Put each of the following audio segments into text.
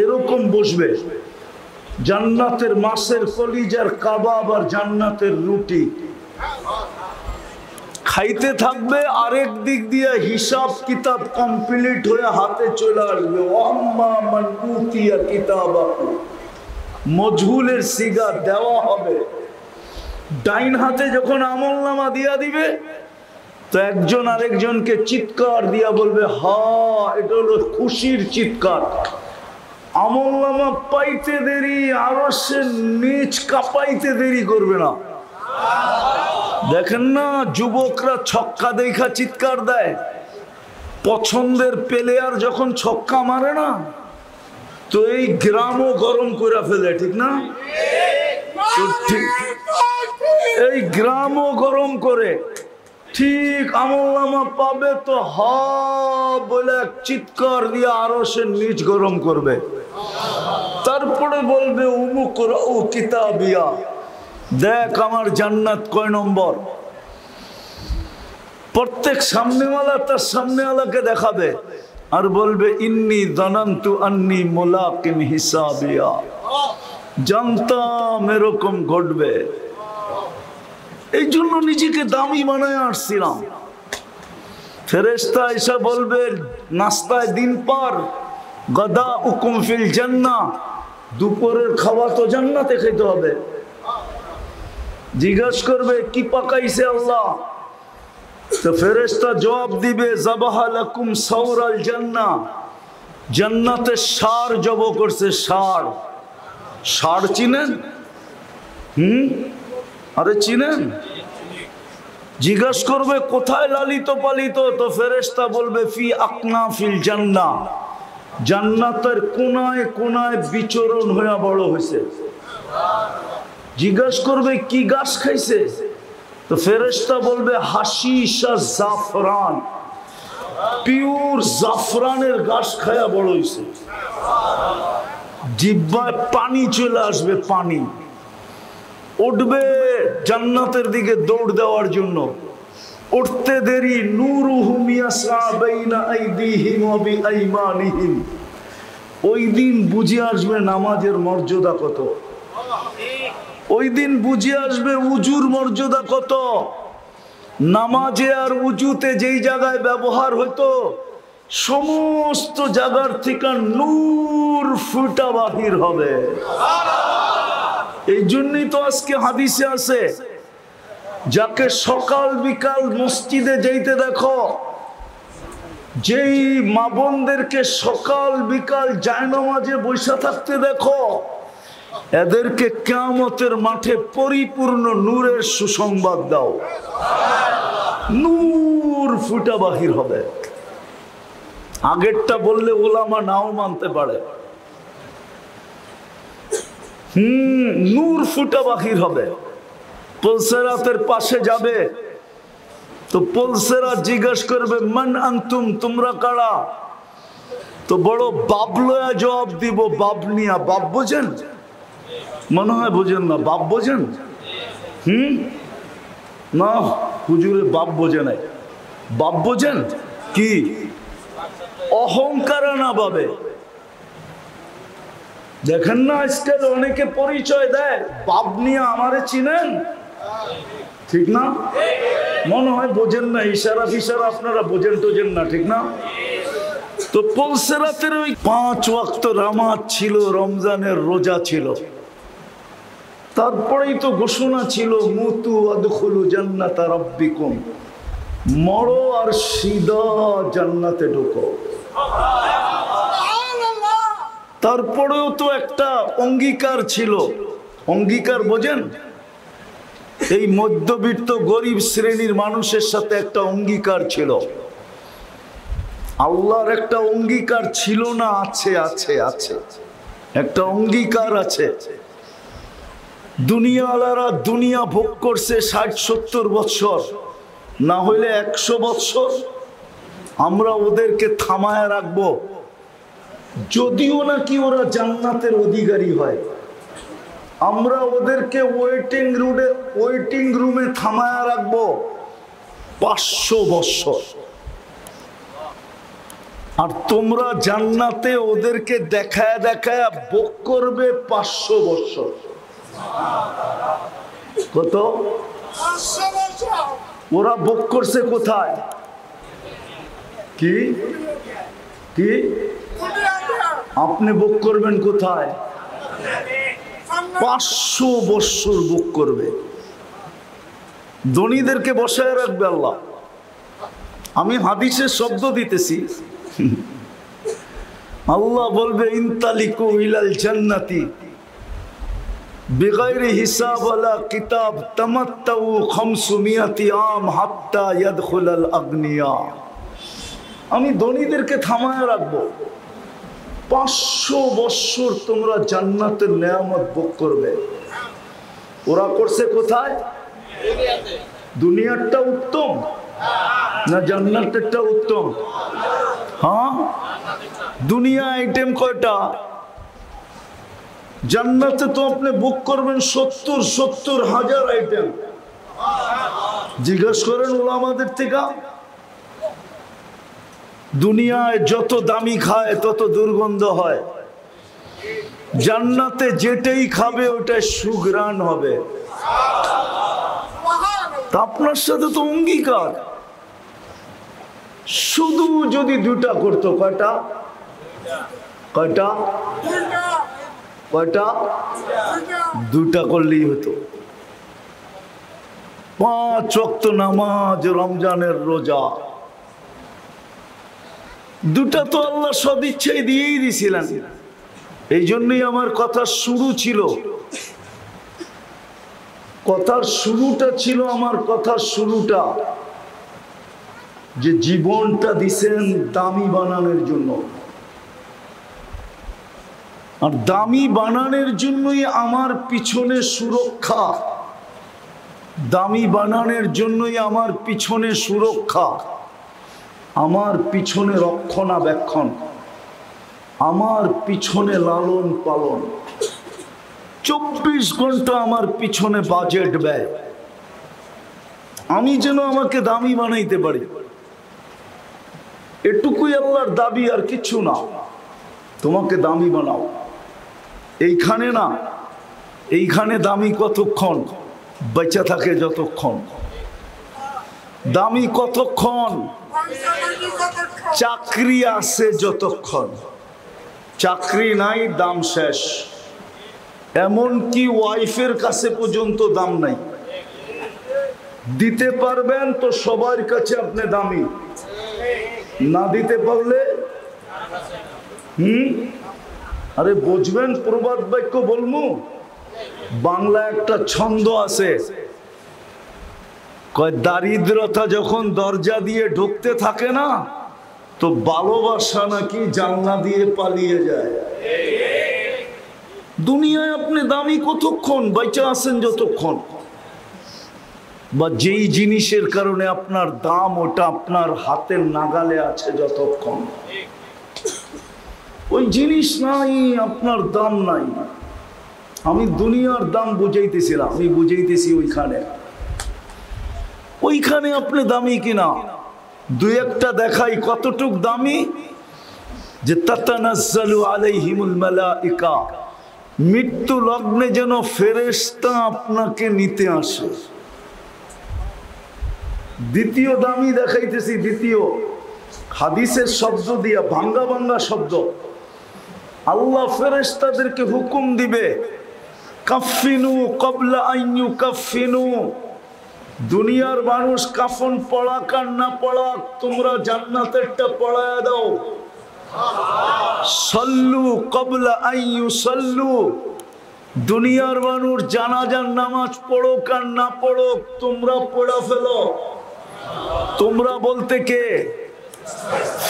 এরকম বসবে, জান্নাতের মাছের কলিজার কাবাব আর জান্নাতের রুটি খাইতে থাকবে, আরেক দিক দিয়ে হিসাব কিতাব কমপ্লিট হয়ে হাতে চলে আসবে। ওয়াম্মা মান উতিয়া কিতাবাহু, মজহুলের সিগা দেওয়া হবে। ডাইন হাতে যখন আমলনামা দিয়া দিবে তো একজন আরেকজনকে চিৎকার দিয়া বলবে, হা, এটা হলো খুশির চিৎকার। আমলনামা পাইতে দেরি, আরো সে নিচ কাঁপাইতে দেরি করবে না। দেখেন না যুবকরা ছক্কা দেখা চিৎকার দেয়, পছন্দের প্লেয়ার যখন ছক্কা মারে না তো এই গ্রামও গরম করে ফেলে, ঠিক না? এই গ্রামও গরম করে। ঠিক আমলনামা পাবে তো হা বলে চিৎকার দিয়ে আরো সে নিচ গরম করবে। তারপরে বলবে উমুক রাউ কিতাবিয়া, দেখ আমার জান্নাত কয় নম্বর। প্রত্যেক সামনেওয়ালা তার সামনেওয়ালাকে দেখাবে আর বলবে ইন্নী জানান্তু আন্নী মুলাকিন হিসাবিয়া, জানতাম এরকম ঘটবে, এই জন্য নিজেকে দামি বানায় আসছিলাম। ফেরেশতা এসে বলবে নাস্তায় দিন পার, গাদা উকুম ফিল জান্নাহ, দুপুরের খাওয়া তো জান্নাতে খেতে হবে। জিজ্ঞাসা করবে কি পাকাইছে আল্লাহ, তো ফেরেশতা জবাব দিবে যাবাহা লাকুম সাওরাল জান্নাহ, জান্নাতে ষাঁড় জব করছে। ষাঁড়, ষাঁড় চিনেন? আরে চিনেন? জিজ্ঞাসা করবে কোথায় লালিত পালিত, তো ফেরেশতা বলবে ফি আকনাফিল জান্নাহ, জান্নাতের কোনায় কোনায় বিচরণ হয়ে বড় হয়েছে। জিজ্ঞাসা করবে কি গাছ খাইছে, তো ফেরেশতা বলবে হাশিশা জাফরান, পিওর জাফরানের গাছ খায়া বড় হয়েছে। জিহ্বায় পানি চলে আসবে, পানি উঠবে জান্নাতের দিকে দৌড় দেওয়ার জন্য। উঠতে দেরি নূরুহুম ইয়াসআ বাইনা আইদিহিম ওয়া বিআইমানিহিম, ওই দিন বুঝে আসবে নামাজের মর্যাদা কত, ওই দিন বুঝে আসবে উজুর মর্যাদা কত। নামাজে আর উজুতে যেই জায়গায় ব্যবহার হতো সমস্ত জায়গার থেকে নূর ফুটা বাহির হবে। এই জন্যই তো আজকে হাদিসে আছে যাকে সকাল বিকাল মসজিদে যাইতে দেখো, যেই মা বোনদেরকে সকাল বিকাল জায়নামাজে বসে থাকতে দেখো, এদেরকে কিয়ামতের মাঠে পরিপূর্ণ নূরের সুসংবাদ দাও, নূর ফুটা বাহির হবে। আগেরটা বললে ওলামা নাও মানতে পারে, নূর ফুটা বাহির হবে। পুলসেরাতের পাশে যাবে তো পুলসেরা জিজ্ঞাসা করবে মান আনতুম, তোমরা কারা? তো বড় বাবলয়া জবাব দিব, বাবনিয়া। বাপ বোঝেন? মনে হয় বোঝেন না। বাপ বোঝেন? না, হুজুরে বাপ বোঝে নাই। বাপ বোঝেন কি? অহংকার না ভাবে। দেখেন না আজকাল অনেকে পরিচয় দেয় বাপ নিয়ে, আমারে চিনেন, ঠিক না? মনে হয় বোঝেন না, ইশারা ফিশারা আপনারা বোঝেন টোঝেন না, ঠিক না? তো পুলসেরাতের ওই 5 ওয়াক্ত নামাজ ছিল, রমজানের রোজা ছিল, তারপরেই তো ঘোষণা ছিল মুতু আদখুলু জান্নাতা রাব্বিকুম, মরো আর সিধা জান্নাতে ঢোকো। তারপরেও তো একটা অঙ্গীকার ছিল। অঙ্গীকার বোঝেন? এই মধ্যবিত্ত গরিব শ্রেণীর মানুষের সাথে একটা অঙ্গীকার ছিল। আল্লাহর একটা অঙ্গীকার ছিল না? আছে, আছে, আছে, একটা অঙ্গীকার আছে। দুনিয়াওয়ালারা দুনিয়া ভোগ করছে 60-70 বছর, না হইলে 100 বছর। আমরা ওদেরকে থামায় রাখবো, যদিও নাকি ওরা জান্নাতের অধিকারী হয়। আমরা ওদেরকে ওয়েটিং রুমে থামায় রাখবো 500 বছর। আর তোমরা জান্নাতে ওদেরকে দেখায় দেখায় ভোগ করবে 500 বছর। কত? ওরা ভোগ করছে কোথায়? কি কি আপনি ভোগ করবেন কোথায়? 500 বছর ভোগ করবে। ধনীদেরকে বসায় রাখবে আল্লাহ। আমি হাদিসের শব্দ দিতেছি। আল্লাহ বলবে ইনতালিকু ইলাল জান্নাতি বিগাইরি হিসাব ওয়ালা কিতাব তামাত্তাউ 500 আম হাত্তা ইয়াদখুলাল আগনিয়া। আমি ধনীদেরকে থামায় রাখবো। 500 বছর তোমরা জান্নাতের নেয়ামত ভোগ করবে। ওরা করছে কোথায়? দুনিয়ারটা উত্তম না জান্নাতেরটা উত্তম? হ্যাঁ, দুনিয়া আইটেম কয়টা? জান্নাতে তো আপনি বুক করবেন 70 হাজার আইটেম। জিজ্ঞেস করেন ওলামাদের থেকে। দুনিয়ায় যত দামি খায় তত দুর্গন্ধ হয়, জান্নাতে যেটাই খাবে ওটাই সুঘ্রাণ হবে। তা আপনার সাথে তো অঙ্গীকার। শুধু যদি 2টা করতো, কয়টা কয়টা কয়টা? 2টা করলেই হতো। 5 ওয়াক্ত নামাজ, রমজানের রোজা, 2টা তো আল্লাহ সদিচ্ছায় দিয়েই দিয়েছিলেন। এই জন্যই আমার কথার শুরু ছিল, কথার শুরুটা ছিল আমার কথার শুরুটা যে জীবনটা দিছেন দামি বানানোর জন্য। আর দামি বানানোর জন্যই আমার পিছনে সুরক্ষা, দামি বানানোর জন্যই আমার পিছনে সুরক্ষা, আমার পিছনে রক্ষণাবেক্ষণ, আমার পিছনে লালন পালন, 24 ঘন্টা আমার পিছনে বাজেট ব্যয়। আমি যেন আমাকে দামি বানাইতে পারি, এটুকুই আল্লাহর দাবি, আর কিছু না। তোমাকে দামি বানাও। এইখানে না, এইখানে দামি কতক্ষণ? বেঁচে থাকে যতক্ষণ। দামি কতক্ষণ? চাকরি আছে যতক্ষণ। চাকরি নাই, দাম শেষ। এমনকি ওয়াইফের কাছে পর্যন্ত দাম নাই। দিতে পারবেন তো সবার কাছে আপনি দামি, না দিতে পারলে আরে বুঝবেন। প্রবাদ বাক্য বলবো, বাংলা একটা ছন্দ আছে, কয় দারিদ্রতা যখন দরজা দিয়ে ঢুকতে থাকে না, তো ভালোবাসা নাকি জানলা দিয়ে পালিয়ে যায়। দুনিয়ায় আপনি দামি কতক্ষণ? বেঁচে আছেন যতক্ষণ, বা যেই জিনিসের কারণে আপনার দাম, ওটা আপনার হাতের নাগালে আছে যতক্ষণ। ওই জিনিস নাই, আপনার দাম নাই। আমি দুনিয়ার দাম বুঝাইতেছিলাম, আমি বুঝাইতেছি ওইখানে, ওইখানে আপনি দামি কিনা। 2-1টা দেখাই কতটুক দামি। যে তাতানাজ্জালু আলাইহিমুল মালাইকা, মৃত্যু লগ্নে যেন ফেরেশতা আপনাকে নিতে আসে। দ্বিতীয় দামি দেখাইতেছি, দ্বিতীয় হাদিসের শব্দ দিয়া, ভাঙ্গা ভাঙ্গা শব্দ। আল্লাহ ফেরেশতাদেরকে হুকুম দিবে, কাফিনু ক্বাবলা আন ইউকাফিনু। দুনিয়ার মানুষ কাফন পড়াক আর না পড়াক, তোমরা জান্নাতেরটা পড়ায়া দাও। সাল্লু ক্বাবলা আন ইউসাল্লু। দুনিয়ার মানুষ জানাজার নামাজ পড়ুক আর না পড়ুক, তোমরা পড়া ফেলো। তোমরা বলতে কে?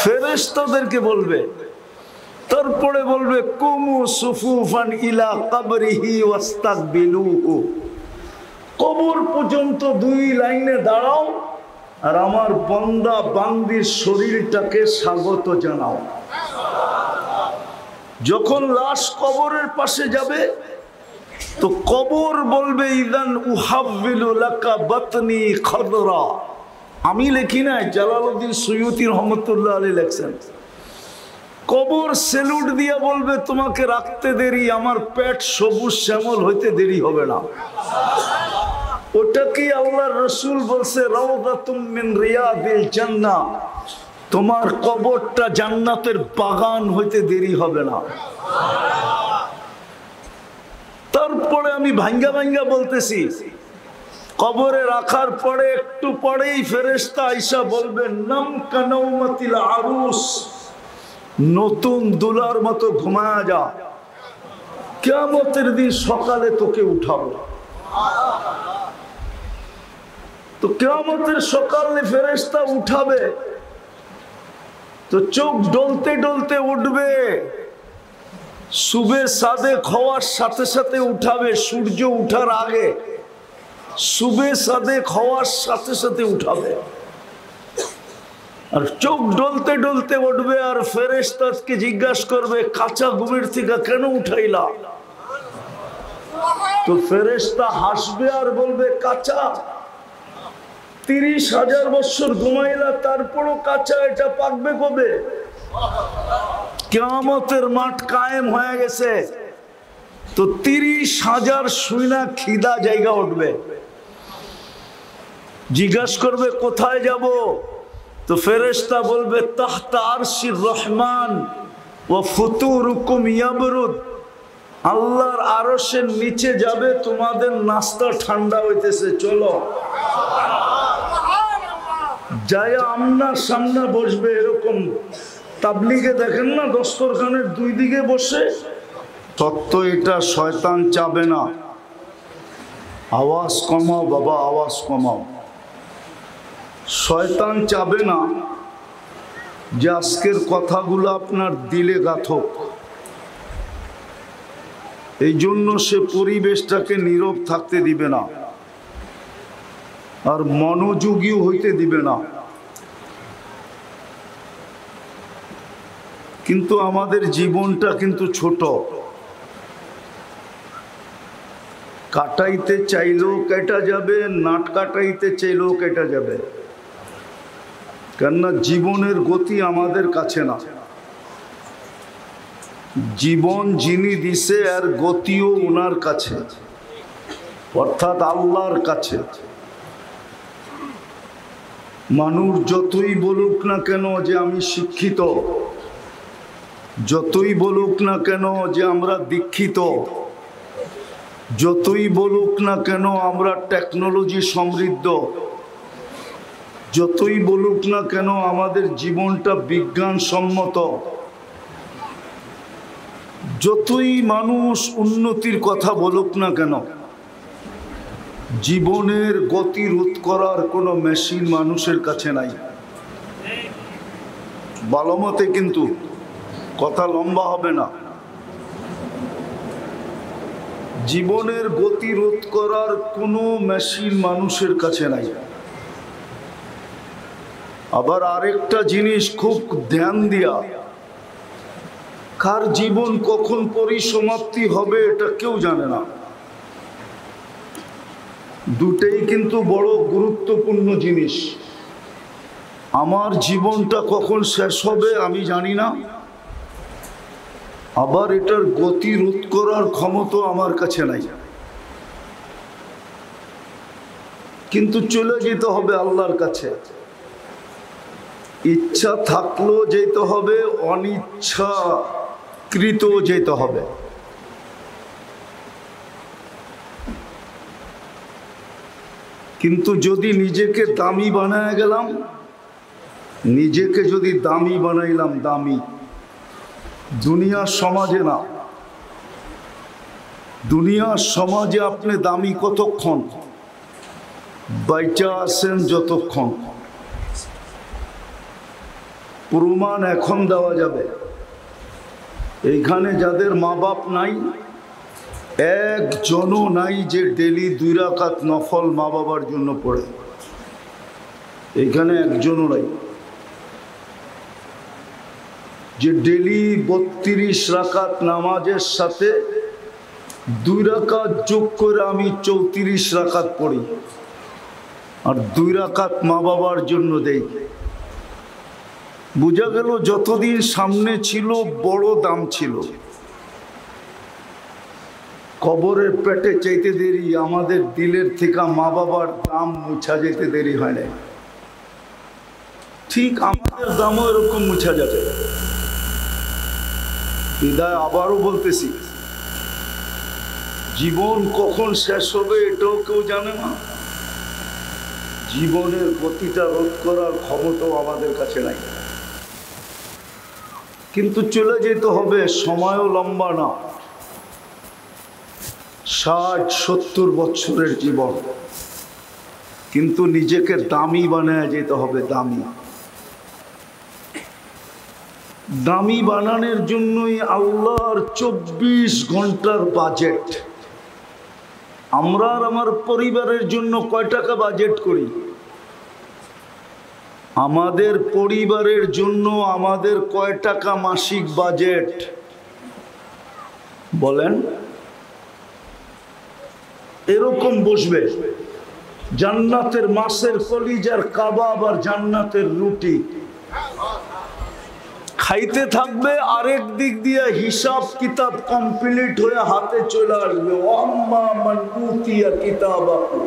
ফেরেশতাদেরকে বলবে। তারপরে বলবে কুমু সুফুফান ইলা কবরিহি ওয়াস্তাকবিলুহু। কবর পর্যন্ত 2 লাইনে দাঁড়াও আর আমার বান্দা বান্দির শরীরটাকে স্বাগত জানাও। যখন লাশ কবরের পাশে যাবে তো কবর বলবে ইদান উহাব্বিলু লাকা বাতনি খাদরা। আমি লিখি নাই, জালালউদ্দিন সুয়ুতী রহমতুল্লাহ আলাইহি লেখছেন। কবর সেলুট দিয়া বলবে তোমাকে রাখতে দেরি, আমার পেট সবুজ শ্যামল হইতে দেরি হবে না। ওটা কি আল্লাহর রাসূল বলছে রাউদাতুম মিন রিয়াদিল জান্নাহ, তোমার কবরটা জান্নাতের বাগান হইতে দেরি হবে না। তারপরে আমি ভাঙ্গা ভাঙ্গা বলতেছি, কবরে রাখার পরে একটু পরেই ফেরেশতা আইসা বলবেন নাম কানাউমাতিল আরুস, নতুন দুলার মতো ঘুমায়া যা, কিয়ামতের দিন সকালে তোকে উঠাবো। তো কিয়ামতের সকালে ফেরেশতা উঠাবে, তো চোখ ডলতে ডলতে উঠবে, সুবে সাদেক হওয়ার সাথে সাথে উঠাবে, সূর্য উঠার আগে সুবে সাদেক হওয়ার সাথে সাথে উঠাবে। আর চোখ ডলতে ডলতে উঠবে, আর ফেরেশতাকে জিজ্ঞাসা করবে কাঁচা ঘুমের থেকে কেন উঠাইলা? তো ফেরেশতা হাসবে আর বলবে কাঁচা 30,000 বছর ঘুমাইলা, তারপরও কাঁচা, এটা পাকবে কবে? কিয়ামতের মাঠ কায়েম হয়ে গেছে, তো 30,000 শুইনা খিদা জায়গা উঠবে, জিজ্ঞাসা করবে কোথায় যাব? তো ফেরেশতা বলবে তাহতা আরশির রহমান ওয়া ফুতুরুকুম ইয়াবরুদ, আল্লাহর আরশের নিচে যাবে, তোমাদের নাস্তা ঠান্ডা হইতেছে, চলো। যায় আমনার সামনে বসবে, এরকম তাবলিগে দেখেন না দস্তরখানের দুই দিকে বসে। সত্য এটা, শয়তান চাবে না। আওয়াজ কমাও বাবা, আওয়াজ কমাও। শয়তান চাবে না যে আজকের কথাগুলো আপনার দিলে গাঁথক, এই জন্য সে পরিবেশটাকে নীরব থাকতে দিবে না, আর মনোযোগীও হইতে দিবে না। কিন্তু আমাদের জীবনটা কিন্তু ছোট, কাটাইতে চাইলেও কেটা যাবে, নাট কাটাইতে চাইলেও কেটা যাবে, কেননা জীবনের গতি আমাদের কাছে না। জীবন যিনি দিছে আর গতিও ওনার কাছে, অর্থাৎ আল্লাহর কাছে। মানুষ যতই বলুক না কেন যে আমি শিক্ষিত, যতই বলুক না কেন যে আমরা দীক্ষিত, যতই বলুক না কেন আমরা টেকনোলজি সমৃদ্ধ, যতই বলুক না কেন আমাদের জীবনটা বিজ্ঞানসম্মত, যতই মানুষ উন্নতির কথা বলুক না কেন, জীবনের গতি রোধ করার কোনো মেশিন মানুষের কাছে নাই। ভালো মতে, কিন্তু কথা লম্বা হবে না। জীবনের গতি রোধ করার কোনো মেশিন মানুষের কাছে নাই। আবার আরেকটা জিনিস খুব ধ্যান দিয়া, কার জীবন কখন পরিসমাপ্তি হবে এটা কেউ জানে না। দুটেই কিন্তু বড় গুরুত্বপূর্ণ জিনিস। আমার জীবনটা কখন শেষ হবে আমি জানি না, আবার এটার গতি রোধ করার ক্ষমতা আমার কাছে নাই। কিন্তু চলে যেতে হবে আল্লাহর কাছে। ইচ্ছা থাকলেও যেতে হবে, অনিচ্ছাকৃত যেতে হবে। কিন্তু যদি নিজেকে দামি বানায় গেলাম, নিজেকে যদি দামি বানাইলাম, দামি দুনিয়ার সমাজে না, দুনিয়ার সমাজে আপনি দামি কতক্ষণ? বাইচা আছেন যতক্ষণ। প্রমাণ এখন দেওয়া যাবে। এইখানে যাদের মা বাপ নাই, একজনও নাই যে ডেলি 2 রাকাত নফল মা বাবার জন্য পড়ে, এইখানে একজনও নাই। যে ডেলি 32 রাকাত নামাজের সাথে 2 রাকাত যোগ করে আমি 34 রাকাত পড়ি, আর 2 রাকাত মা বাবার জন্য দেই। বোঝা গেল যতদিন সামনে ছিল বড় দাম ছিল। কবরের পেটে চাইতে দেরি, আমাদের দিলের থেকে মা বাবার দাম মুছা যেতে দেরি হয় না। ঠিক আমাদের দামও এরকম মুছা যাবে। বিদায় আবারও বলতেছি, জীবন কখন শেষ হবে এটাও কেউ জানে না। জীবনের গতিটা রোধ করার ক্ষমতাও আমাদের কাছে নাই, কিন্তু চলে যেতে হবে। সময়ও লম্বা না, 60-70 বছরের জীবন, কিন্তু নিজেকে দামি বানায় যেতে হবে। দামি বানানোর জন্যই আল্লাহর 24 ঘন্টার বাজেট। আমরা আর আমার পরিবারের জন্য কয় টাকা বাজেট করি? আমাদের পরিবারের জন্য আমাদের কয় টাকা মাসিক বাজেট বলেন? এরকম বসবে জান্নাতের মাছের কলিজার কাবাব আর জান্নাতের রুটি খাইতে থাকবে, আরেক দিক দিয়ে হিসাব কিতাব কমপ্লিট হয়ে হাতে চলে আসবে। ওয়াম্মা মান উতিয়া কিতাবাহু,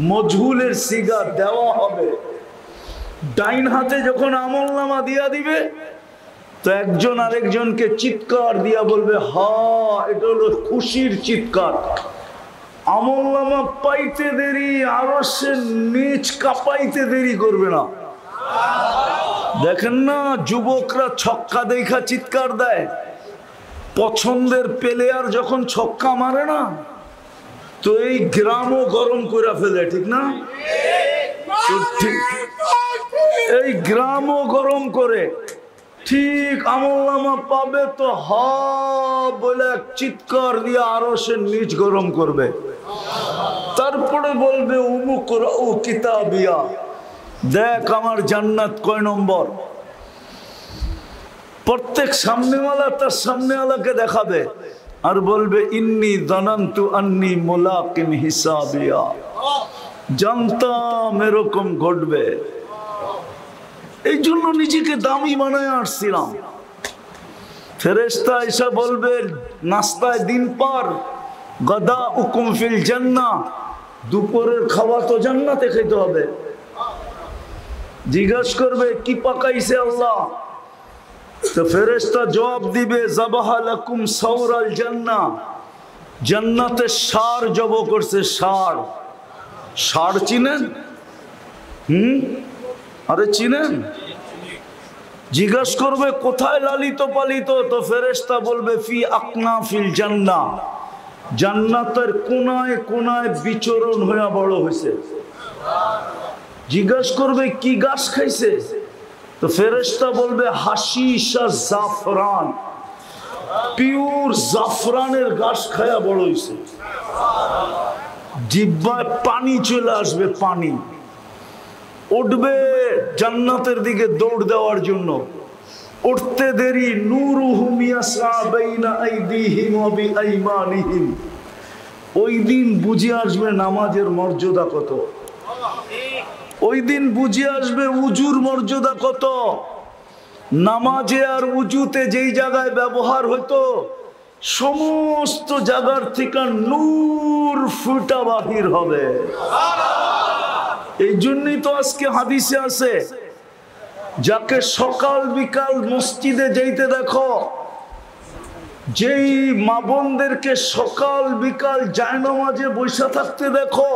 মজহুলের সিগা দেওয়া হবে। ডাইন হাতে যখন আমলনামা দিয়া দিবে, তো একজন আরেকজনকে চিৎকার দিয়া বলবে, হা, এটা হলো খুশির চিৎকার। আমলনামা পাইতে দেরি, আরো সে নিচ কাঁপাইতে দেরি করবে না। দেখেন না, যুবকরা ছক্কা দেখা চিৎকার দেয়, পছন্দের প্লেয়ার যখন ছক্কা মারে না, তো এই গ্রামও গরম করে ফেলে, ঠিক না? এই গ্রামও গরম করে। ঠিক আমলনামা পাবে তো হা বলে চিৎকার দিয়ে আরো সে নিচ গরম করবে। তারপরে বলবে উমুক ও কিতাবিয়া, দেখ আমার জান্নাত কয় নম্বর। প্রত্যেক সামনেওয়ালা তার সামনেওয়ালাকে দেখাবে আর বলবে, ইন্নি জানান্তু আন্নি মুলাকিন হিসাবিয়া, জানতাম এরকম ঘটবে, এই জন্য নিজেকে দামি বানায় আসছিলাম। ফেরেশতা এসে বলবে, নাস্তায় দিন পার, গাদা উকুম ফিল জান্নাহ, দুপুরের খাওয়া তো জান্নাতে খেতে হবে। জিজ্ঞাসা করবে, কি পাকাইছে আল্লাহ? তো ফেরেশতা জবাব দিবে, যাবাহা লাকুম সাওরাল জান্নাহ, জান্নাতে ষাঁড় জব করছে। ষাঁড়, ষাঁড় চিনেন? আরে চিনেন? জিজ্ঞাসা করবে, কোথায় লালিত পালিত? তো ফেরেশতা বলবে, ফি আকনাফিল জান্নাহ, জান্নাতের কোনায় কোনায় বিচরণ হয়ে বড় হয়েছে। জিজ্ঞাসা করবে, কি গাছ খাইছে? তো ফেরেশতা বলবে, হাশিশ আর জাফরান, পিওর জাফরানের গাছ খায়া বড় হয়েছে। জিহ্বায় পানি চলে আসবে, পানি উঠবে জান্নাতের দিকে দৌড় দেওয়ার জন্য। উঠতে দেরি, নূরুহুম ইয়াসআ বাইনা আইদিহিম ওয়া বিআইমানিহিম। ওই দিন বুঝে আসবে নামাজের মর্যাদা কত, ওই দিন বুঝে আসবে উজুর মর্যাদা কত। নামাজে আর উজুতে যেই জায়গায় ব্যবহার হতো, সমস্ত জায়গার থেকে নূর ফুটা বাহির হবে। এই জন্যই তো আজকে হাদিসে আছে, যাকে সকাল বিকাল মসজিদে যাইতে দেখো, যেই মা বোনদেরকে সকাল বিকাল জায়নামাজে বসে থাকতে দেখো,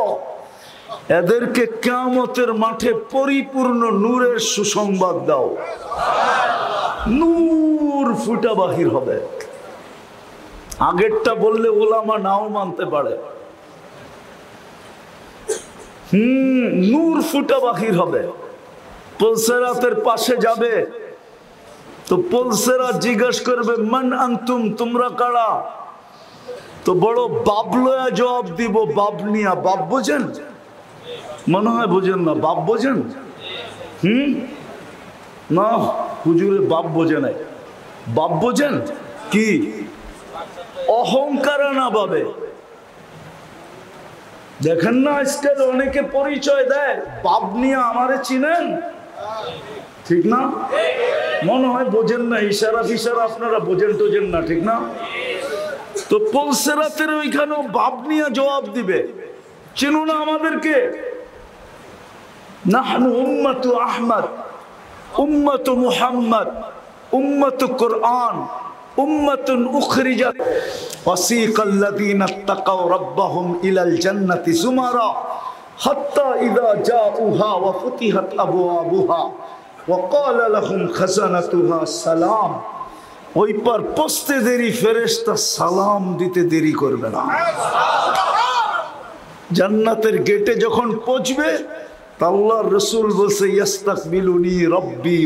এদেরকে কিয়ামতের মাঠে পরিপূর্ণ নূরের সুসংবাদ দাও। নূর ফুটা বাহির হবে। আগেরটা বললে ওলামা নাও মানতে পারে। নূর ফুটা বাহির হবে। পুলসেরাতের পাশে যাবে, তো পুলসেরা জিজ্ঞাসা করবে, মান আনতুম, তোমরা কারা? তো বড় বাবলয়া জবাব দিব, বাবনিয়া। বাপ বোঝেন? মনে হয় বোঝেন না। বাপ বোঝেন? না, হুজুরে বাপ বোঝে নাই। বাপ বোঝেন কি? অহংকার না ভাবে। দেখেন না আজকাল অনেকে পরিচয় দেয়, বাপ নিয়ে আমারে চিনেন? ঠিক না? মনে হয় বোঝেন না, ইশারা ফিশারা আপনারা বোঝেন টোঝেন না, ঠিক না? তো পুলসিরাতের ওইখানেও বাপ নিয়ে জবাব দিবে, চিনো না আমাদেরকে? নাহনু উম্মতু আহমদ, উম্মতু মুহাম্মদ, উম্মতু কুরআন, উম্মাতুন উখরিজাত ওয়াসিকাল্লাযীনা ইত্তাকাউ রাব্বাহুম ইলাল জান্নাতি যুমারা হাত্তা ইযা জাউহা ওয়া ফুতিহাত আবওয়াবুহা ওয়া ক্বালা লাহুম খাযানাতুহা সালাম। ওই পার পৌঁছতে দেরি, ফেরেশতা সালাম দিতে দেরি করবে না। জান্নাতের গেটে যখন পৌঁছবে, আল্লাহর রাসূল বলছে ইস্তাকবিলুনি রব্বি,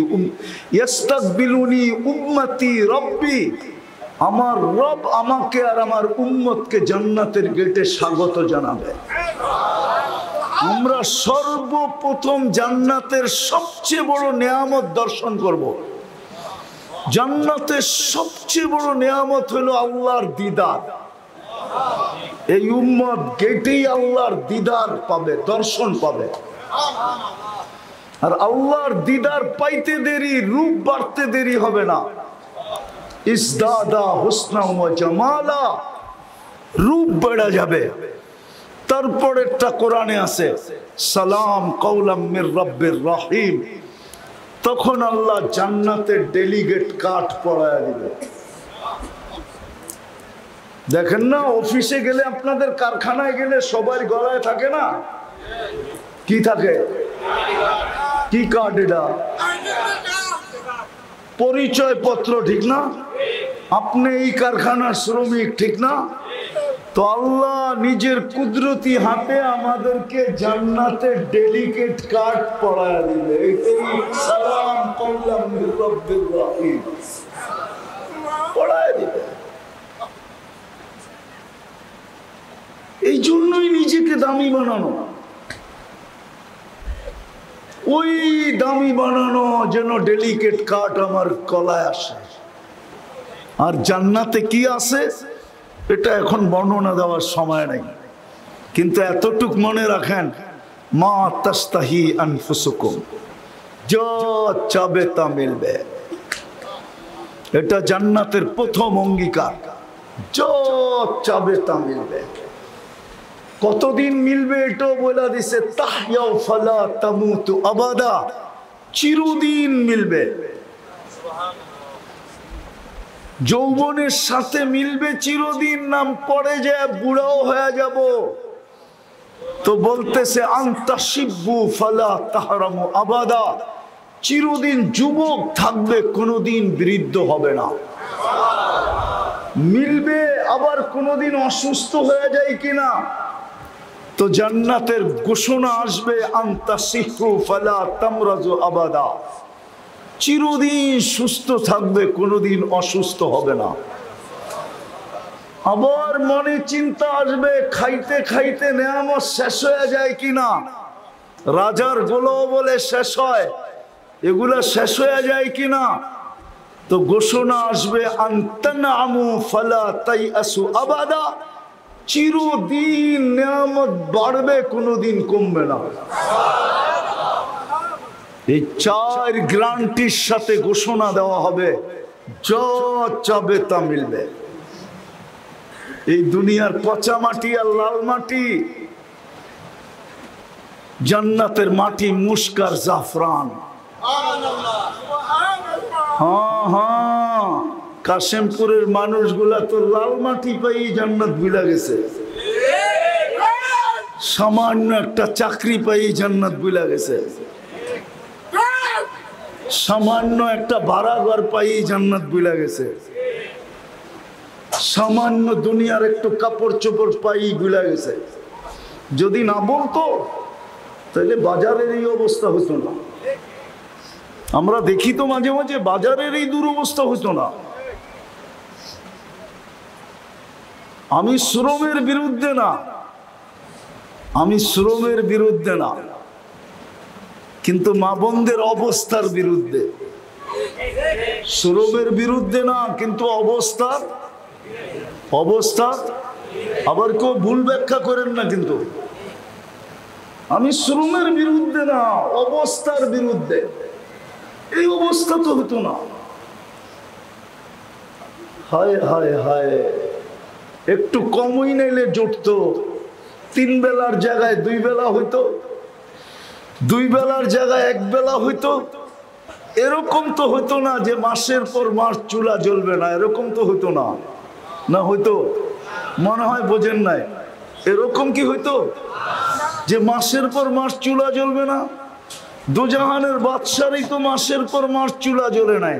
ইস্তাকবিলুনি উম্মতি রব্বি, আমার রব আমাকে আর আমার উম্মতকে জান্নাতের গেটে স্বাগত জানাবে। আমরা সর্বপ্রথম জান্নাতের সবচেয়ে বড় নেয়ামত দর্শন করব। জান্নাতের সবচেয়ে বড় নেয়ামত হলো আল্লাহর দিদার। এই উম্মত গেটেই আল্লাহর দিদার পাবে, দর্শন পাবে। আর আল্লাহর দিদার পাইতে দেরি, রূপ বাড়তে দেরি হবে না। ইসদাদা হুসনা ওয়া জামালা, রূপ বেড়ে যাবে। তারপরেরটা কোরআনে আছে, সালাম কাওলাম মির রাব্বির রহিম। তখন আল্লাহ জান্নাতের ডেলিগেট কার্ড পড়ায় দিবে। দেখেন না, অফিসে গেলে, আপনাদের কারখানায় গেলে সবার গলায় থাকে না, কি থাকে? কি কার্ড? এটা পরিচয় পত্র, ঠিক না? আপনি এই কারখানার শ্রমিক, ঠিক না? তো আল্লাহ নিজের কুদরতি হাতে আমাদেরকে জান্নাতের ডেলিগেট কার্ড পড়ায় দিবে। এটাই সালাম কাওলাম মির রাব্বির রহিম পড়ায় দিবে। এই জন্যই নিজেকে দামি বানানো, ওই দামি বানানো যেন ডেলিগেট কার্ড আমার গলায় আসে। আর জান্নাতে কি আছে এটা এখন বর্ণনা দেওয়ার সময় নেই, কিন্তু এতটুক মনে রাখেন, মা তাস্তাহি আনফুসুকুম, যা চাবে তা মিলবে। এটা জান্নাতের প্রথম অঙ্গীকার, যা চাবে তা মিলবে। কতদিন মিলবে এটাও বলে দিছে, তাহইয়াউ ফালা তামুতু আবাদা, চিরদিন মিলবে। যৌবনের সাথে মিলবে চিরদিন, নাম পড়ে যায় বুড়াও হয়ে যাব। তো বলতেছে আনতা শিব্বু ফালা তাহরামু আবাদা, চিরদিন যুবক থাকবে, কোনোদিন বৃদ্ধ হবে না। মিলবে, আবার কোনোদিন অসুস্থ হয়ে যায় কিনা, তো জান্নাতের ঘোষণা আসবে আনতা সিহু ফালা তামরাজু আবাদা, চিরদিন সুস্থ থাকবে, কোনোদিন অসুস্থ হবে না। আবার মনে চিন্তা আসবে, খাইতে খাইতে নেয়ামত শেষ হয়ে যায় কিনা, রাজার গোলাও বলে শেষ হয়, এগুলা শেষ হয়ে যায় কিনা, তো ঘোষণা আসবে আনতানামু ফালা তাইআসু আবাদা, চিরদিন নেয়ামত বাড়বে, কোনোদিন কমবে না। এই চার গ্যারান্টির সাথে ঘোষণা দেওয়া হবে, যা চাবে তা মিলবে। এই দুনিয়ার পচা মাটি আর লাল মাটি, জান্নাতের মাটি মুস্কার জাফরান। হ্যাঁ হ্যাঁ, কাশেমপুরের মানুষগুলা তো লাল মাটি পাই জান্নাত ভুলে গেছে, সামান্য একটা চাকরি পাই জান্নাত ভুলে গেছে, সামান্য একটা ভাড়া ঘর পাই জান্নাত ভুলে গেছে, সামান্য দুনিয়ার একটু কাপড় চোপড় পাই ভুলে গেছে। যদি না বলতো তাহলে বাজারের এই অবস্থা হতো না। আমরা দেখি তো মাঝে মাঝে বাজারের এই দুরবস্থা হতো না। আমি শ্রমের বিরুদ্ধে না, আমি শ্রমের বিরুদ্ধে না, কিন্তু মা বোনদের অবস্থার বিরুদ্ধে। শ্রমের বিরুদ্ধে না, কিন্তু অবস্থা আবার কেউ ভুল ব্যাখ্যা করেন না, কিন্তু আমি শ্রমের বিরুদ্ধে না, অবস্থার বিরুদ্ধে। এই অবস্থা তো হতো না। হায় হায় হায়, একটু কমই নাইলে জুটতো, 3 বেলার জায়গায় 2 বেলা হইতো, 2 বেলার জায়গায় 1 বেলা হইতো। এরকম তো হইতো না যে মাসের পর মাস চুলা জ্বলবে না, এরকম তো হইতো না। না হইতো? মনে হয় বোঝেন নাই। এরকম কি হইতো যে মাসের পর মাস চুলা জ্বলবে না? দুজাহানের বাদশারই তো মাসের পর মাস চুলা জ্বলে নাই,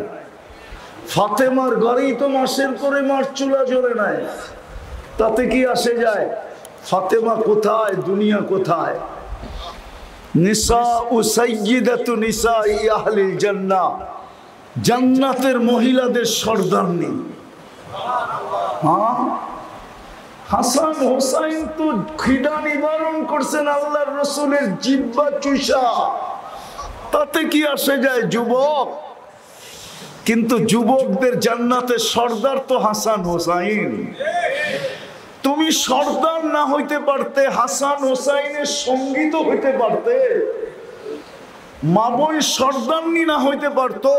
ফাতেমার ঘরেই তো মাসের পরে মাস চুলা জ্বলে নাই। তাতে কি আসে যায়? ফাতেমা কোথায়, দুনিয়া কোথায়? নিসাউ সাইয়্যিদাতু নিসাই আহলিল জান্নাহ, জান্নাতের মহিলাদের সর্দারনি। হ্যাঁ, হাসান হোসাইন তো খিদা নিবারণ করছেন আল্লাহর রাসূলের জিহ্বা চুষা। তাতে কি আসে যায় যুবক? কিন্তু যুবকদের জান্নাতের সর্দার তো হাসান হোসাইন। তুমি সর্দার না হইতে পারতে, হাসান হোসাইনের সঙ্গী তো হইতে পারতে। মা বোন সর্দারনি না হইতে পারতো,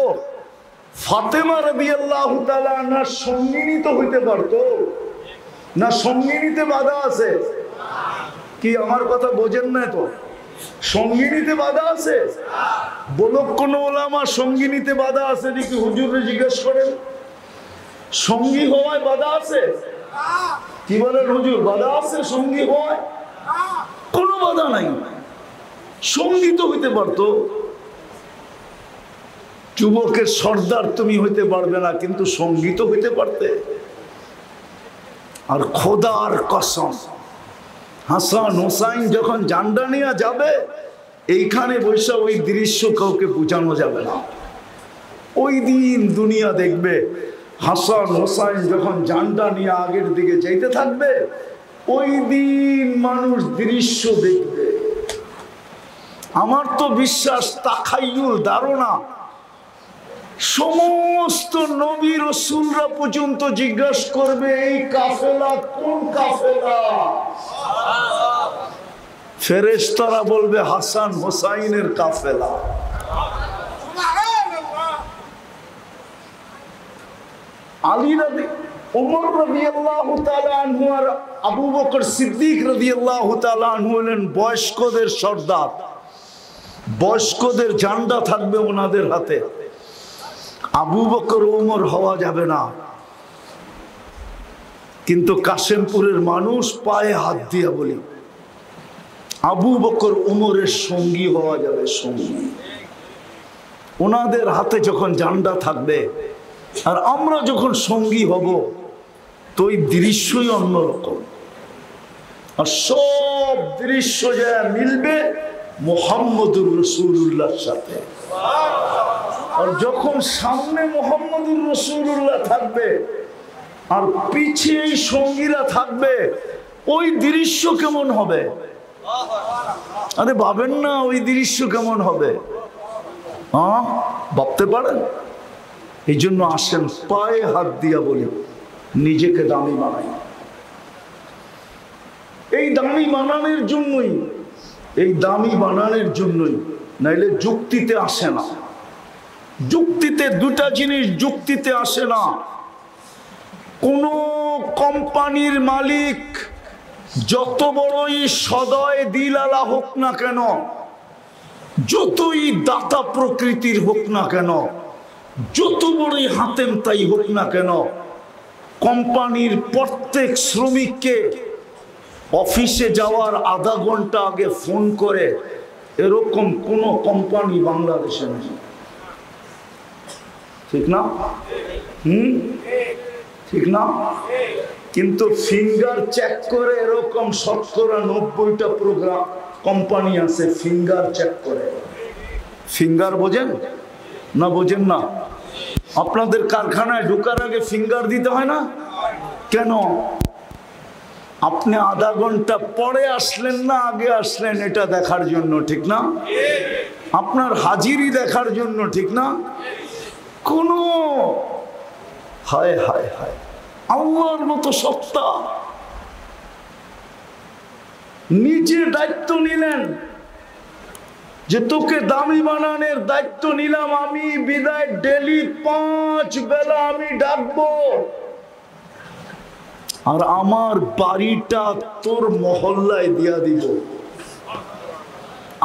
ফাতেমা রাদিয়াল্লাহু তাআলা আনহার সঙ্গিনী তো হইতে পারতো না? সঙ্গিনীতে বাধা আছে কি? আমার কথা বোঝেন না তো? সঙ্গিনীতে বাধা আছে? বলুক কোন ওলামা সঙ্গিনীতে বাধা আছে নাকি? হুজুরে জিজ্ঞেস করেন, সঙ্গী হওয়ায় বাধা আছে? কি বলেন হুজুর, বাধা আছে সঙ্গী হওয়ায়? কোনো বাধা নাই, সঙ্গী তো হইতে পারতো। যুবকের সর্দার তুমি হইতে পারবে না, কিন্তু সঙ্গী তো হইতে পারতে। আর খোদার কসম, হাসান হোসাইন যখন জান্ডা নিয়ে যাবে, এইখানে বৈশা ওই দৃশ্য কাউকে বোঝানো যাবে না। ওই দিন দুনিয়া দেখবে হাসান হোসাইন যখন জান্ডা নিয়ে আগের দিকে যাইতে থাকবে, ওই দিন মানুষ দৃশ্য দেখবে। আমার তো বিশ্বাস, তাখাইয়ুল, ধারণা, সমস্ত নবী রাসূলরা পর্যন্ত জিজ্ঞাসা করবে এই কাফেলা কোন কাফেলা? ফেরেশতারা বলবে হাসান হোসাইনের কাফেলা। আলী ওমর রাদিয়াল্লাহু তাআলা আনহু আর আবু বকর সিদ্দিক রাদিয়াল্লাহু তাআলা আনহু হলেন বয়স্কদের সর্দার। বয়স্কদের ঝান্ডা থাকবে ওনাদের হাতে। আবু বকর ওমর হওয়া যাবে না। কিন্তু কাশেমপুরের মানুষ পায়ে হাত দিয়া বলি, আবু বকর ওমরের সঙ্গী হওয়া যাবে, সঙ্গী। ওনাদের হাতে যখন ঝান্ডা থাকবে আর আমরা যখন সঙ্গী হব, তো ওই দৃশ্যই অন্যরকম। আর সব দৃশ্য যা মিলবে মুহাম্মদুর রাসূলুল্লাহর সাথে। আর যখন সামনে মুহাম্মদুর রাসূলুল্লাহ থাকবে আর পিছিয়ে সঙ্গীরা থাকবে, ওই দৃশ্য কেমন হবে? আরে ভাবেন না ওই দৃশ্য কেমন হবে? হ্যাঁ, ভাবতে পারেন? এই জন্য আসেন পায়ে হাত দিয়া বলি, নিজেকে দামি বানাই। এই দামি বানানোর জন্যই, এই দামি বানানোর জন্যই, নাইলে যুক্তিতে আসে না। যুক্তিতে দুটা জিনিস যুক্তিতে আসে না। কোন কোম্পানির মালিক যত বড়ই সদয় দিলালা হোক না কেন, যতই দাতা প্রকৃতির হোক না কেন, যত বড়ই হাতেম তাই হোক না কেন, কোম্পানির প্রত্যেক শ্রমিককে অফিসে যাওয়ার আধা ঘন্টা আগে ফোন করে, এরকম কোন কোম্পানি বাংলাদেশে নেই। ঠিক না? ঠিক না? কিন্তু ফিঙ্গার চেক করে এরকম 90টা প্রোগ্রাম কোম্পানি আছে, ফিঙ্গার চেক করে। ফিঙ্গার বোঝেন না? বোঝেন না? আপনাদের কারখানায় ঢোকার আগে ফিঙ্গার দিতে হয় না কেন? আপনি আধা ঘন্টা পরে আসলেন না আগে আসলেন, এটা দেখার জন্য, ঠিক না? আপনার হাজিরি দেখার জন্য, ঠিক না? কোন হায় হায় হায়, আল্লাহর মতো সত্তা নিজে দায়িত্ব নিলেন, যে তোকে দামি বানানোর দায়িত্ব নিলাম আমি, বিদায় ডেলি 5 বেলা আমি ডাকবো, আর আমার বাড়িটা তোর মহল্লায় দিয়া দিব।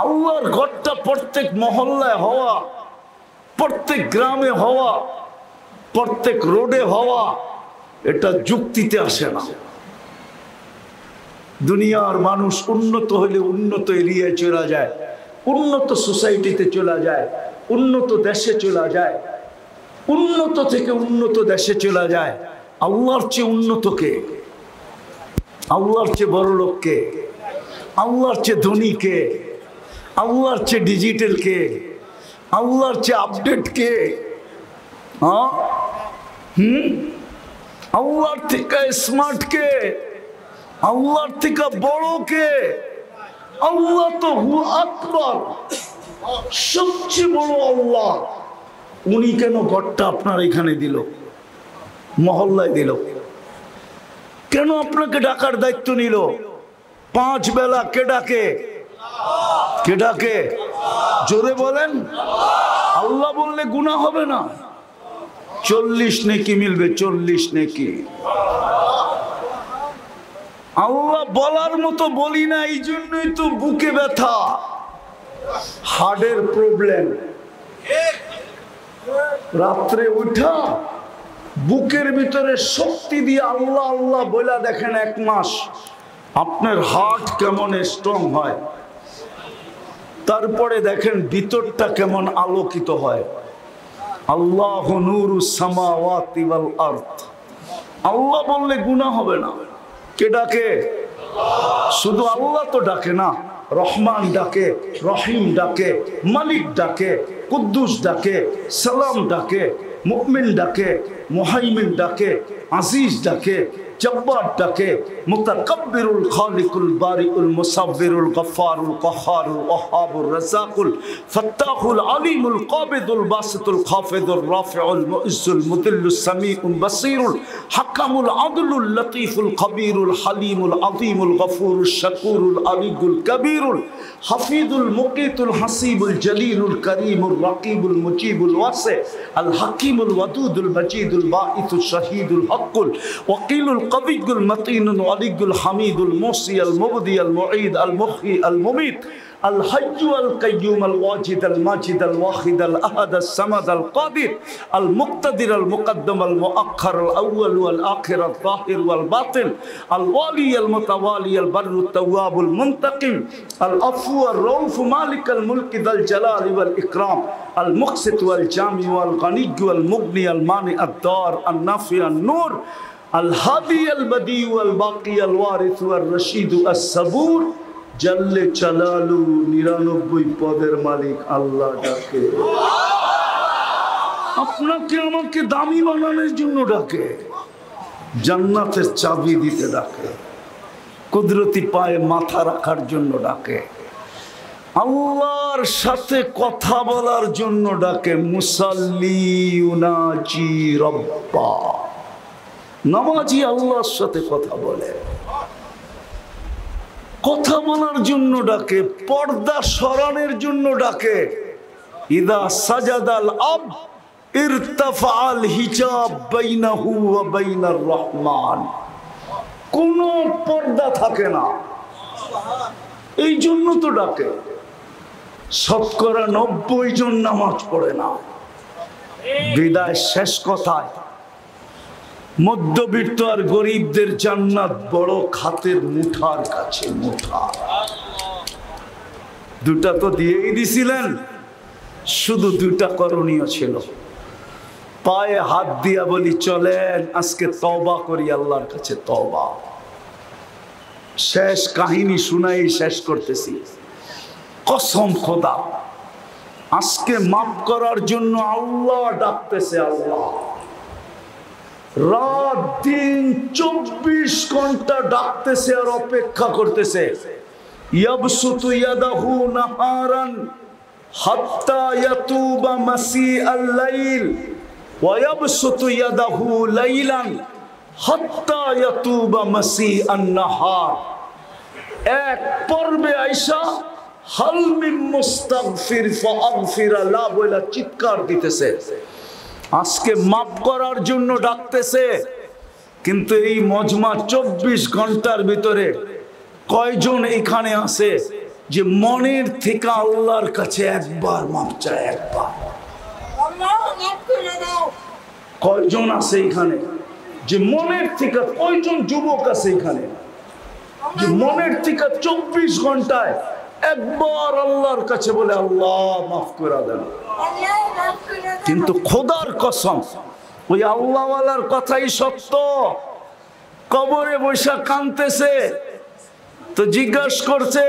আল্লাহর ঘরটা প্রত্যেক মহল্লায় হওয়া, প্রত্যেক গ্রামে হওয়া, প্রত্যেক রোডে হওয়া, এটা যুক্তিতে আসে না। দুনিয়ার মানুষ উন্নত হলে উন্নত এরিয়ায় চলে যায়, উন্নত সোসাইটিতে চলে যায়, উন্নত দেশে চলে যায়, উন্নত থেকে উন্নত দেশে চলে যায়। আল্লাহর চেয়ে উন্নত কে? আল্লাহর চেয়ে বড় লোক কে? আল্লাহর চেয়ে ধনী কে? আল্লাহর চেয়ে ডিজিটাল কে? আল্লাহর চেয়ে আপডেট কে? আল্লাহর থেকে স্মার্ট কে? আল্লাহর থেকে বড় কে? আল্লাহ তো হু আকবার, সবচেয়ে বড় আল্লাহ। উনি কেন ঘরটা আপনার এখানে দিল, মহল্লায় দিল? কেন আপনাকে ডাকার দায়িত্ব নিল? 5 বেলা কে ডাকে? কে ডাকে? জোরে বলেন। আল্লাহ বললে গুনাহ হবে না, 40 নেকি মিলবে, 40 নেকি। আল্লাহ বলার মতো বলি না, এই জন্যই তো বুকে ব্যথা, হার্টের প্রবলেম। রাত্রে উঠা বুকের ভিতরে শক্তি দিয়ে আল্লাহ আল্লাহ বলে দেখেন, 1 মাস আপনার হার্ট কেমন স্ট্রং হয়, তারপরে দেখেন ভিতরটা কেমন আলোকিত হয়। আল্লাহু নূরুস সামাওয়াতি ওয়াল আরদ। আল্লাহ বললে গুনাহ হবে না। কে ডাকে? শুধু আল্লাহ তো ডাকে না, রহমান ডাকে, রহিম ডাকে, মালিক ডাকে, কুদ্দুস ডাকে, সালাম ডাকে, মুমিন ডাকে, মুহাইমিন ডাকে, আজিজ ডাকে, জব্বার ডাকে, মুতাকাব্বিরুল খালিকুল বারিউল মুসাব্বিরুল গফফারুল কহ্হারুল ওয়াহ্হাবুর রাযাকুল ফাত্তাহুল আলিমুল কাবিদুল বাসিতুল খাফিদুর রাফিউল মুইজ্জুল মুদিল্লুস সামিউল বাসীরুল হাকামুল আদলুল লতীফুল খবীরুল হালিমুল আযীমুল গফুরুশ শাকুরুল আলিয়ুল কবীরুল হাফিজুল মুকিতুল হাসিবুল জলিলুল করিমুর রাকিবুল মুজিবুল ওয়াসি আল হাকিমুল ওয়াদুদুল মজিদুল বাঈসুশ শাহীদুল হকুল ওয়াকিলুল কবিয়ুল মতিনুল ওয়ালিয়ুল হামিদুল মুসি আল মুবদি আল মুঈদ আল মুহয়ি আল মুমীত আল হাজ্জু আল কাইয়্যুম আল ওয়াজিদ আল মাজিদ আল ওয়াহিদ আল আহাদ আল সামাদ আল কাদির আল মুক্তাদির আল মুকদ্দম আল মুআখ্খার আল আউয়াল ওয়াল আখির আল যাহির ওয়াল বাতিন আল ওয়ালি আল মুতাওয়ালি আল বাররুত তাওয়াবুল মুনতাকিম আল আফু আর রউফ মালিক আল মুলক যাল জালাল ওয়াল ইকরাম আল মুকসিত ওয়াল জামি ওয়াল গনি ওয়াল মুগনি আল মানি আদ দার আন নাফি আন নূর আল হাদি আল বদি ওয়াল বাকি আল ওয়ারিস ওয়াল রশিদ আস সাবুর জাল্লে চালালু 99 পদের মালিক আল্লাহ ডাকে। আপনাকে আমাকে দামি বানানোর জন্য ডাকে, জান্নাতের চাবি দিতে ডাকে, কুদরতি পায়ে মাথা রাখার জন্য ডাকে, আল্লাহর সাথে কথা বলার জন্য ডাকে। মুসাল্লি ইউনাজি রব্বা, নামাজি আল্লাহর সাথে কথা বলে, কথা বলার জন্য ডাকে, পর্দা সরানোর জন্য ডাকে। ইদা সাজাদাল আব ইরতাফাল হিজাব বাইনাহু ওয়া বাইনার রহমান, কোনো পর্দা থাকে না, এই জন্য তো ডাকে। শতকরা 90 জন নামাজ পড়ে না। বিদায় শেষ কথায়, মধ্যবিত্ত আর গরিবদের জান্নাত বড় খাতের মুঠার কাছে। মুঠা দুটা তো দিয়েই দিছিলেন, শুধু 2টা করণীয় ছিল। পায়ে হাত দিয়া বলি চলেন আজকে তওবা করি আল্লাহর কাছে। তওবা শেষ কাহিনী শুনাই শেষ করতেছি। কসম খোদা, আজকে মাফ করার জন্য আল্লাহ ডাকতেছে। আল্লাহ রাত দিন 24 ঘন্টা ডাকতেছে আর অপেক্ষা করতেছে। ইয়াবসুতু ইয়াদাহু নাহারান হাত্তা ইয়াতুবা মাসিআল লাইল ওয়া ইয়াবসুতু ইয়াদাহু লাইলান হাত্তা ইয়াতুবা মাসিআন নাহার। এক পর্বে আইসা হাল মিন মুস্তাগফির ফাগফির লা বলে চিৎকার দিতেছে। আজকে মাফ করার জন্য ডাকতেছে, কিন্তু এই মজমা 24 ঘন্টার ভিতরে কয়জন এখানে আছে যে মনের থেকে আল্লাহর কাছে একবার মাফ চায়? একবার কয়জন আছে এখানে যে মনের থেকে? কয়জন যুবক আছে এখানে যে মনের থেকে 24 ঘন্টায় একবার আল্লাহর কাছে বলে আল্লাহ মাফ করে দেন? কিন্তু খোদার কসম, ওই আল্লাহওয়ালার কথাই সত্য। কবরে বৈশা কাঁদতেছে, তো জিজ্ঞাসা করছে,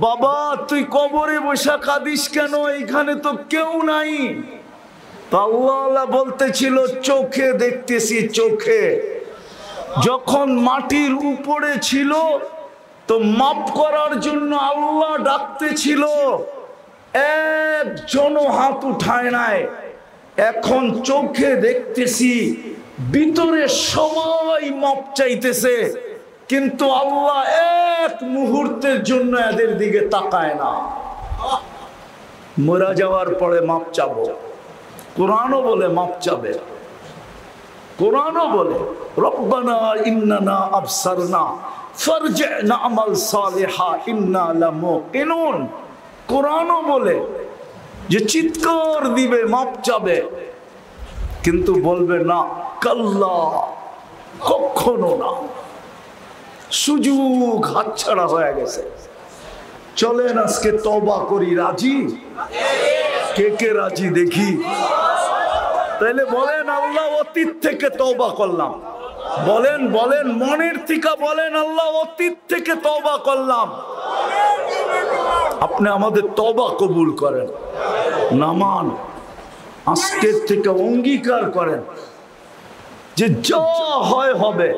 বাবা তুই কবরে বৈশা কাঁদিস কেন? এখানে তো কেউ নাই। তো আল্লাহওয়ালা বলতেছিল, চোখে দেখতেছি, চোখে। যখন মাটির উপরে ছিল তো মাফ করার জন্য আল্লাহ ডাকতেছিল, একজন হাত উঠায় নাই। এখন চোখে দেখতেছি, ভিতরে সবাই মাপ চাইতেছে, কিন্তু আল্লাহ এক মুহূর্তের জন্য এদের দিকে তাকায় না। মরা যাওয়ার পরে মাপ চাবো, কোরআনও বলে মাপ চাবে। কোরআনও বলে রব্বানা ইন্নানা আবসারনা ফারজি'না আমাল সালিহা ইন্না লামুকিনুন। কোরআনও বলে যে চিৎকার দিবে, মাপ চাবে, কিন্তু বলবে না, কাল্লা, কখনো না। সুযোগ হাতছাড়া হয়ে গেছে। চলেন আজকে তওবা করি। রাজি? কে কে রাজি দেখি? তাহলে বলেন আল্লাহ অতীত থেকে তওবা করলাম। বলেন বলেন, মনের থেকে বলেন আল্লাহ অতীত থেকে তওবা করলাম। আপনি আমাদের তওবা কবুল করেন। নামান আজকের থেকে অঙ্গীকার করেন যে যা হয় হবে।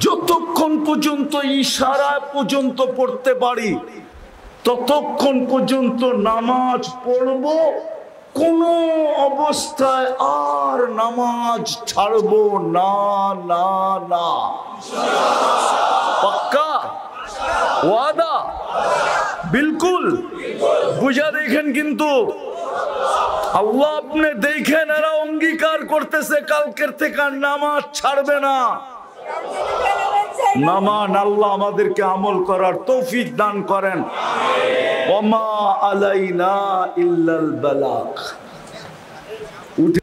যতক্ষণ পর্যন্ত ইশারা পর্যন্ত পড়তে পারি ততক্ষণ পর্যন্ত নামাজ পড়ব, কোন অবস্থায় আর নামাজ ছাড়ব না। না না, পাক্কা ওয়াদা? বিলকুল। বুঝা দেখেন, কিন্তু আল্লাহ আপনি দেখেন এরা অঙ্গীকার করতেছে কালকের থেকে নামাজ ছাড়বে না। নামান আল্লাহ আমাদেরকে আমল করার তৌফিক দান করেন। ওমা আলাইনা ইল্লাল বালাগ।